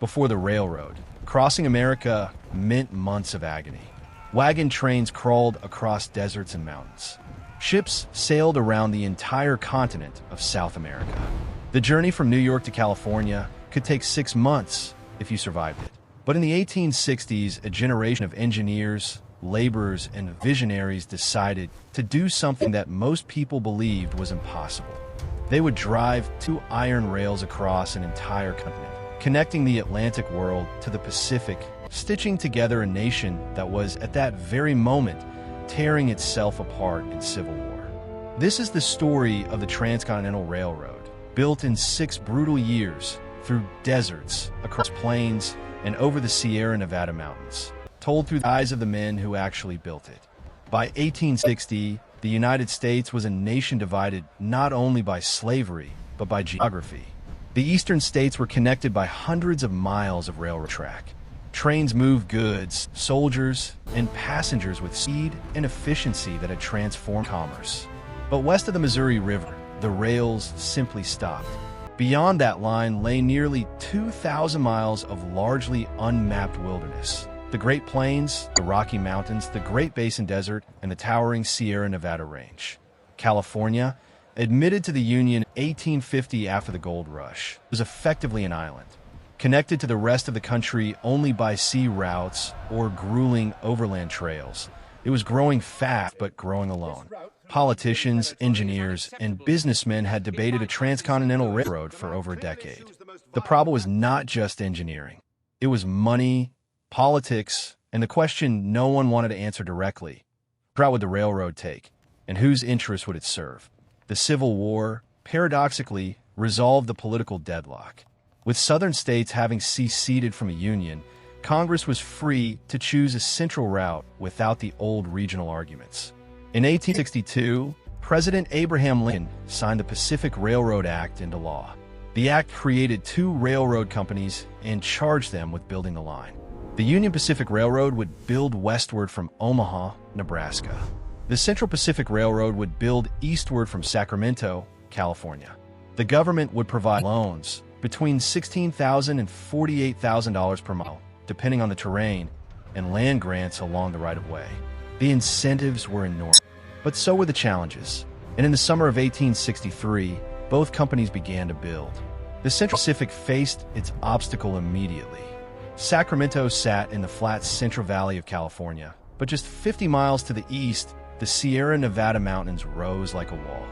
Before the railroad, crossing America meant months of agony. Wagon trains crawled across deserts and mountains. Ships sailed around the entire continent of South America. The journey from New York to California could take 6 months if you survived it. But in the 1860s, a generation of engineers, laborers, and visionaries decided to do something that most people believed was impossible. They would drive 2 iron rails across an entire continent, connecting the Atlantic world to the Pacific, stitching together a nation that was, at that very moment, tearing itself apart in civil war. This is the story of the Transcontinental Railroad, built in 6 brutal years through deserts, across plains, and over the Sierra Nevada mountains, told through the eyes of the men who actually built it. By 1860, the United States was a nation divided not only by slavery, but by geography. The eastern states were connected by hundreds of miles of railroad track. Trains moved goods, soldiers, and passengers with speed and efficiency that had transformed commerce. But west of the Missouri River, the rails simply stopped. Beyond that line lay nearly 2,000 miles of largely unmapped wilderness. The Great Plains, the Rocky Mountains, the Great Basin Desert, and the towering Sierra Nevada Range. California, admitted to the Union in 1850 after the gold rush, was effectively an island, connected to the rest of the country only by sea routes or grueling overland trails. It was growing fast, but growing alone. Politicians, engineers, and businessmen had debated a transcontinental railroad for over a decade. The problem was not just engineering. It was money, politics, and the question no one wanted to answer directly: what route would the railroad take, and whose interests would it serve? The Civil War, paradoxically, resolved the political deadlock. With southern states having seceded from a union, Congress was free to choose a central route without the old regional arguments. In 1862, President Abraham Lincoln signed the Pacific Railroad Act into law. The act created 2 railroad companies and charged them with building the line. The Union Pacific Railroad would build westward from Omaha, Nebraska. The Central Pacific Railroad would build eastward from Sacramento, California. The government would provide loans between $16,000 and $48,000 per mile, depending on the terrain, and land grants along the right-of-way. The incentives were enormous, but so were the challenges. And in the summer of 1863, both companies began to build. The Central Pacific faced its obstacle immediately. Sacramento sat in the flat Central Valley of California, but just 50 miles to the east, the Sierra Nevada mountains rose like a wall.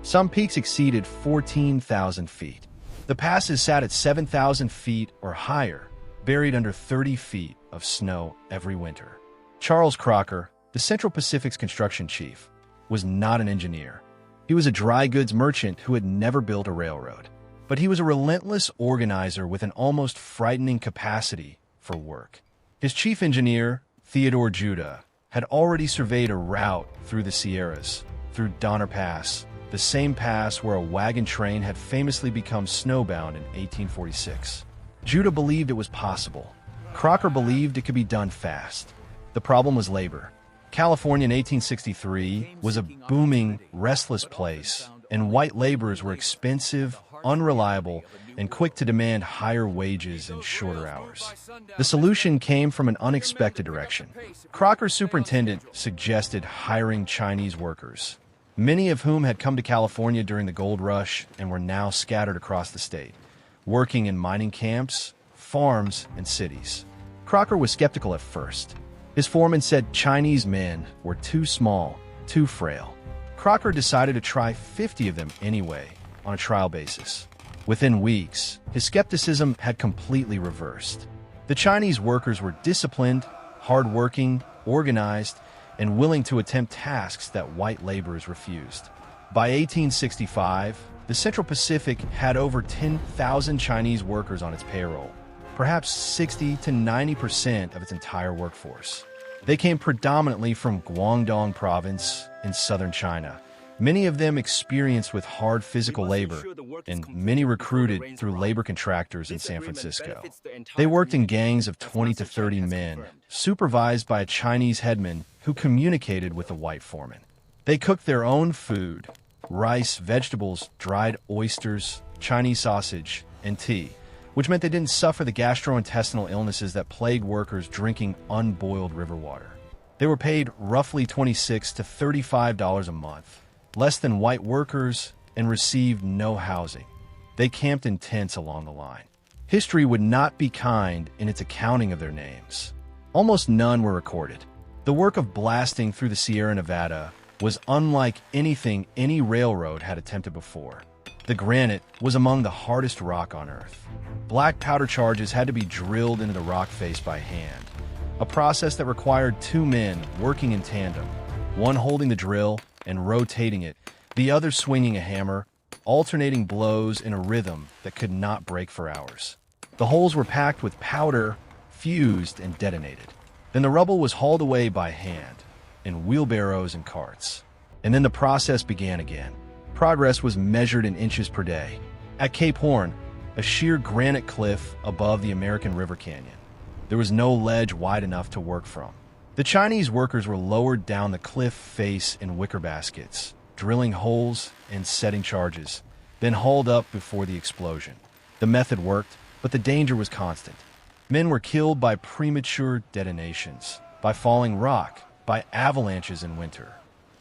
Some peaks exceeded 14,000 feet. The passes sat at 7,000 feet or higher, buried under 30 feet of snow every winter. Charles Crocker, the Central Pacific's construction chief, was not an engineer. He was a dry goods merchant who had never built a railroad. But he was a relentless organizer with an almost frightening capacity for work. His chief engineer, Theodore Judah, had already surveyed a route through the Sierras, through Donner Pass, the same pass where a wagon train had famously become snowbound in 1846. Judah believed it was possible. Crocker believed it could be done fast. The problem was labor. California in 1863 was a booming, restless place, and white laborers were expensive, unreliable, and quick to demand higher wages and shorter hours. The solution came from an unexpected direction. Crocker's superintendent suggested hiring Chinese workers, many of whom had come to California during the gold rush and were now scattered across the state, working in mining camps, farms, and cities. Crocker was skeptical at first. His foreman said Chinese men were too small, too frail. Crocker decided to try 50 of them anyway, on a trial basis. Within weeks, his skepticism had completely reversed. The Chinese workers were disciplined, hardworking, organized, and willing to attempt tasks that white laborers refused. By 1865, the Central Pacific had over 10,000 Chinese workers on its payroll, perhaps 60 to 90% of its entire workforce. They came predominantly from Guangdong province in southern China, many of them experienced with hard physical labor, and many recruited through labor contractors in San Francisco. They worked in gangs of 20 to 30 men, supervised by a Chinese headman who communicated with the white foreman. They cooked their own food: rice, vegetables, dried oysters, Chinese sausage, and tea, which meant they didn't suffer the gastrointestinal illnesses that plagued workers drinking unboiled river water. They were paid roughly $26 to $35 a month, less than white workers, and received no housing. They camped in tents along the line. History would not be kind in its accounting of their names. Almost none were recorded. The work of blasting through the Sierra Nevada was unlike anything any railroad had attempted before. The granite was among the hardest rock on Earth. Black powder charges had to be drilled into the rock face by hand, a process that required two men working in tandem, one holding the drill and rotating it, the other swinging a hammer, alternating blows in a rhythm that could not break for hours. The holes were packed with powder, fused, and detonated. Then the rubble was hauled away by hand, in wheelbarrows and carts. And then the process began again. Progress was measured in inches per day. At Cape Horn, a sheer granite cliff above the American River Canyon, there was no ledge wide enough to work from. The Chinese workers were lowered down the cliff face in wicker baskets, drilling holes and setting charges, then hauled up before the explosion. The method worked, but the danger was constant. Men were killed by premature detonations, by falling rock, by avalanches in winter.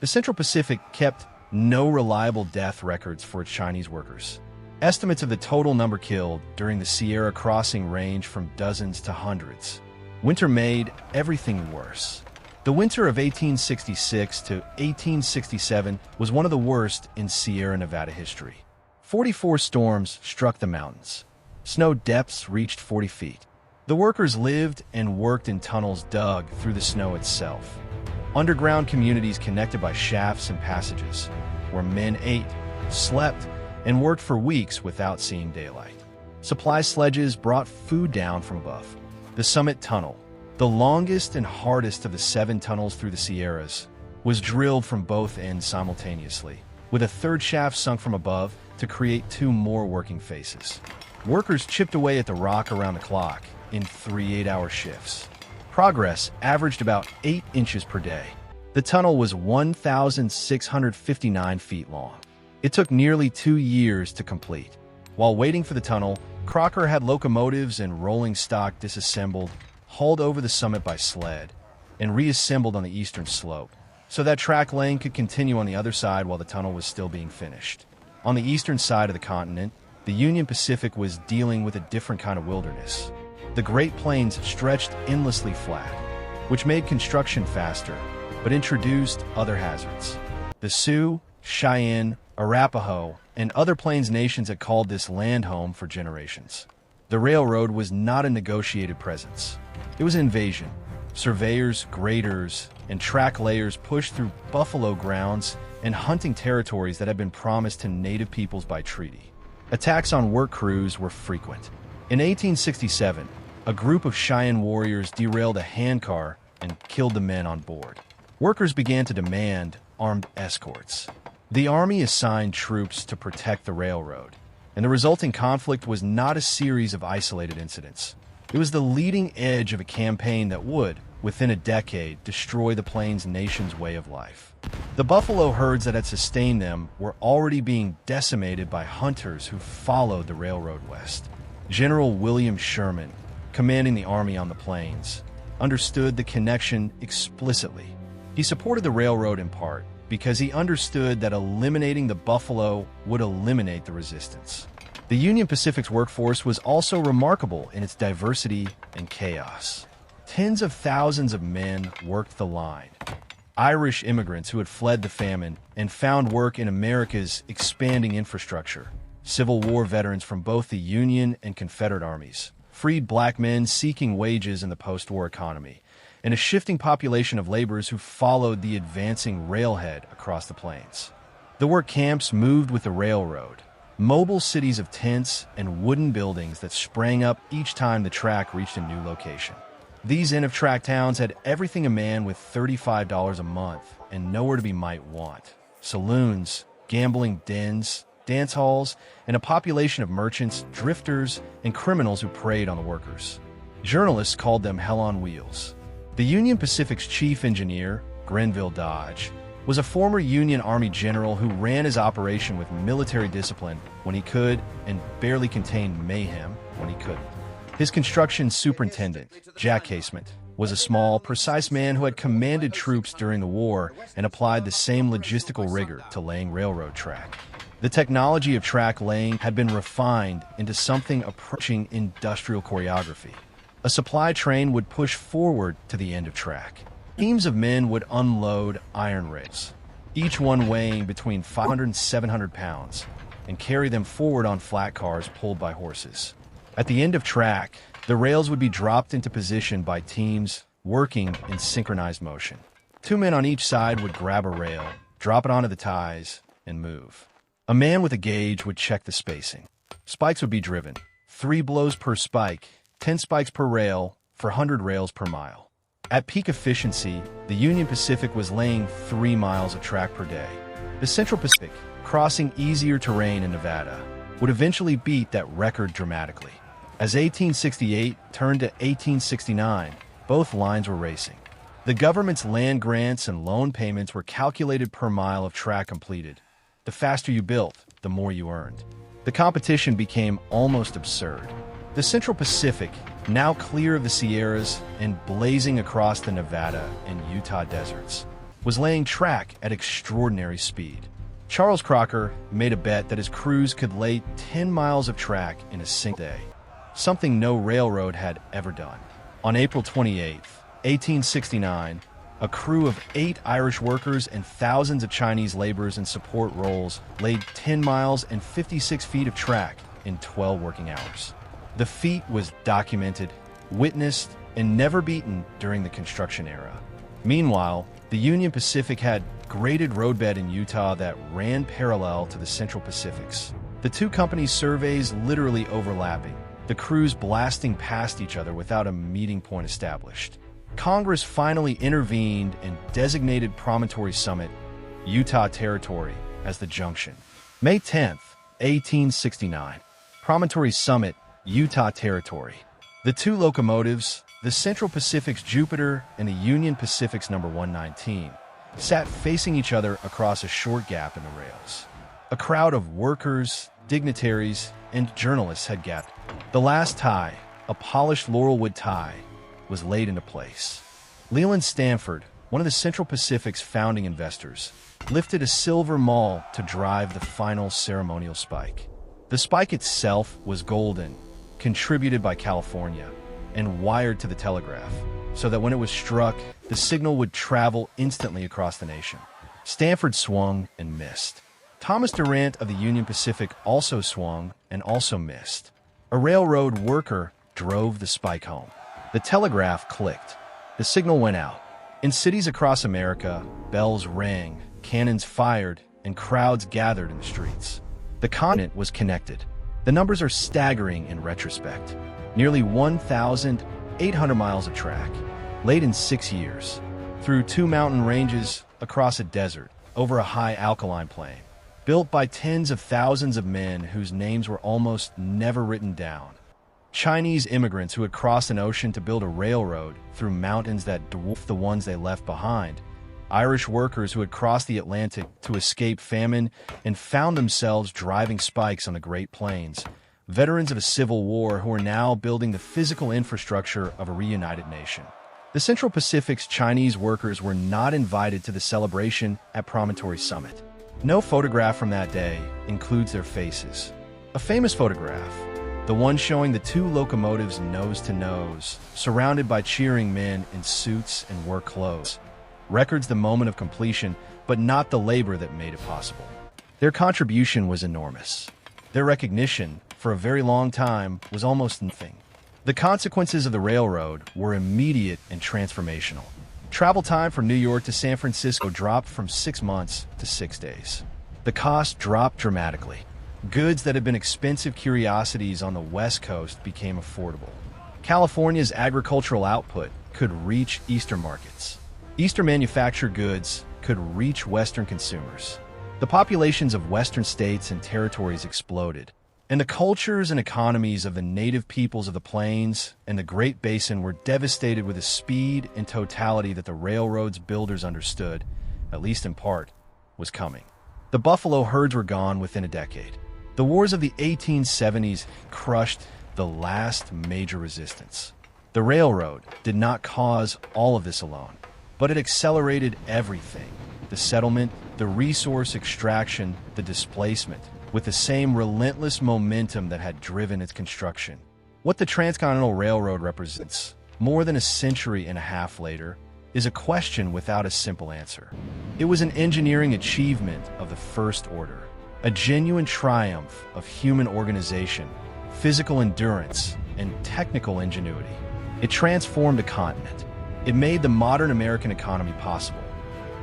The Central Pacific kept no reliable death records for its Chinese workers. Estimates of the total number killed during the Sierra crossing range from dozens to hundreds. Winter made everything worse. The winter of 1866 to 1867 was one of the worst in Sierra Nevada history. 44 storms struck the mountains. Snow depths reached 40 feet. The workers lived and worked in tunnels dug through the snow itself. Underground communities connected by shafts and passages, where men ate, slept, and worked for weeks without seeing daylight. Supply sledges brought food down from above. The Summit Tunnel, the longest and hardest of the 7 tunnels through the Sierras, was drilled from both ends simultaneously, with a third shaft sunk from above to create 2 more working faces. Workers chipped away at the rock around the clock in 3 8-hour shifts. Progress averaged about 8 inches per day. The tunnel was 1,659 feet long. It took nearly 2 years to complete. While waiting for the tunnel, Crocker had locomotives and rolling stock disassembled, hauled over the summit by sled, and reassembled on the eastern slope, so that track lane could continue on the other side while the tunnel was still being finished. On the eastern side of the continent, the Union Pacific was dealing with a different kind of wilderness. The Great Plains stretched endlessly flat, which made construction faster, but introduced other hazards. The Sioux, Cheyenne, Arapaho, and other Plains nations had called this land home for generations. The railroad was not a negotiated presence. It was an invasion. Surveyors, graders, and track layers pushed through buffalo grounds and hunting territories that had been promised to native peoples by treaty. Attacks on work crews were frequent. In 1867, a group of Cheyenne warriors derailed a handcar and killed the men on board. Workers began to demand armed escorts. The Army assigned troops to protect the railroad, and the resulting conflict was not a series of isolated incidents. It was the leading edge of a campaign that would, within a decade, destroy the Plains nation's way of life. The buffalo herds that had sustained them were already being decimated by hunters who followed the railroad west. General William Sherman, commanding the Army on the Plains, understood the connection explicitly. He supported the railroad in part because he understood that eliminating the buffalo would eliminate the resistance. The Union Pacific's workforce was also remarkable in its diversity and chaos. Tens of thousands of men worked the line. Irish immigrants who had fled the famine and found work in America's expanding infrastructure. Civil War veterans from both the Union and Confederate armies. Freed black men seeking wages in the post-war economy, and a shifting population of laborers who followed the advancing railhead across the plains. The work camps moved with the railroad, mobile cities of tents and wooden buildings that sprang up each time the track reached a new location. These end-of-track towns had everything a man with $35 a month and nowhere to be might want. Saloons, gambling dens, dance halls, and a population of merchants, drifters, and criminals who preyed on the workers. Journalists called them hell on wheels. The Union Pacific's chief engineer, Grenville Dodge, was a former Union Army general who ran his operation with military discipline when he could and barely contained mayhem when he couldn't. His construction superintendent, Jack Casement, was a small, precise man who had commanded troops during the war and applied the same logistical rigor to laying railroad track. The technology of track laying had been refined into something approaching industrial choreography. A supply train would push forward to the end of track. Teams of men would unload iron rails, each one weighing between 500 and 700 pounds, and carry them forward on flat cars pulled by horses. At the end of track, the rails would be dropped into position by teams working in synchronized motion. 2 men on each side would grab a rail, drop it onto the ties, and move. A man with a gauge would check the spacing. Spikes would be driven. 3 blows per spike, 10 spikes per rail, for 100 rails per mile. At peak efficiency, the Union Pacific was laying 3 miles of track per day. The Central Pacific, crossing easier terrain in Nevada, would eventually beat that record dramatically. As 1868 turned to 1869, both lines were racing. The government's land grants and loan payments were calculated per mile of track completed. The faster you built, the more you earned. The competition became almost absurd. The Central Pacific, now clear of the Sierras and blazing across the Nevada and Utah deserts, was laying track at extraordinary speed. Charles Crocker made a bet that his crews could lay 10 miles of track in a single day, something no railroad had ever done. On April 28, 1869, a crew of 8 Irish workers and thousands of Chinese laborers in support roles laid 10 miles and 56 feet of track in 12 working hours. The feat was documented, witnessed, and never beaten during the construction era. Meanwhile, the Union Pacific had graded roadbed in Utah that ran parallel to the Central Pacific's. The 2 companies' surveys literally overlapping, the crews blasting past each other without a meeting point established. Congress finally intervened and designated Promontory Summit, Utah Territory, as the junction. May 10, 1869. Promontory Summit, Utah Territory. The 2 locomotives, the Central Pacific's Jupiter and the Union Pacific's number 119, sat facing each other across a short gap in the rails. A crowd of workers, dignitaries, and journalists had gathered. The last tie, a polished laurelwood tie, was laid into place. Leland Stanford, one of the Central Pacific's founding investors, lifted a silver maul to drive the final ceremonial spike. The spike itself was golden, contributed by California, and wired to the telegraph, so that when it was struck, the signal would travel instantly across the nation. Stanford swung and missed. Thomas Durant of the Union Pacific also swung and also missed. A railroad worker drove the spike home. The telegraph clicked. The signal went out. In cities across America, bells rang, cannons fired, and crowds gathered in the streets. The continent was connected. The numbers are staggering in retrospect. Nearly 1,800 miles of track, laid in 6 years, through 2 mountain ranges, across a desert, over a high alkaline plain, built by tens of thousands of men whose names were almost never written down. Chinese immigrants who had crossed an ocean to build a railroad through mountains that dwarfed the ones they left behind. Irish workers who had crossed the Atlantic to escape famine and found themselves driving spikes on the Great Plains. Veterans of a civil war who are now building the physical infrastructure of a reunited nation. The Central Pacific's Chinese workers were not invited to the celebration at Promontory Summit. No photograph from that day includes their faces. A famous photograph, the one showing the 2 locomotives nose to nose, surrounded by cheering men in suits and work clothes, records the moment of completion, but not the labor that made it possible. Their contribution was enormous. Their recognition, for a very long time, was almost nothing. The consequences of the railroad were immediate and transformational. Travel time from New York to San Francisco dropped from 6 months to 6 days. The cost dropped dramatically. Goods that had been expensive curiosities on the West Coast became affordable. California's agricultural output could reach Eastern markets. Eastern manufactured goods could reach Western consumers. The populations of Western states and territories exploded, and the cultures and economies of the native peoples of the plains and the Great Basin were devastated with a speed and totality that the railroad's builders understood at least in part, was coming. The buffalo herds were gone within a decade. The wars of the 1870s crushed the last major resistance. The railroad did not cause all of this alone, but it accelerated everything: the settlement, the resource extraction, the displacement, with the same relentless momentum that had driven its construction. What the Transcontinental Railroad represents, more than a century and a half later, is a question without a simple answer. It was an engineering achievement of the first order, a genuine triumph of human organization, physical endurance, and technical ingenuity. It transformed a continent. It made the modern American economy possible.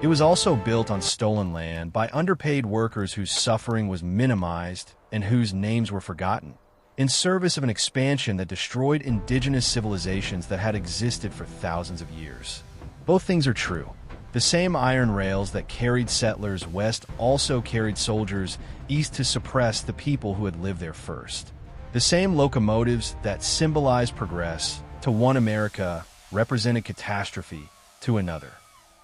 It was also built on stolen land by underpaid workers whose suffering was minimized and whose names were forgotten, in service of an expansion that destroyed indigenous civilizations that had existed for thousands of years. Both things are true. The same iron rails that carried settlers west also carried soldiers east to suppress the people who had lived there first. The same locomotives that symbolized progress to one America represented catastrophe to another.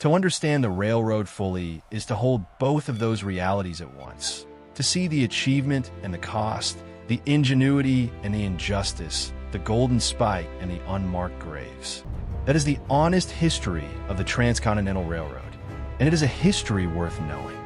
To understand the railroad fully is to hold both of those realities at once, to see the achievement and the cost, the ingenuity and the injustice, the golden spike and the unmarked graves. That is the honest history of the Transcontinental Railroad, and it is a history worth knowing.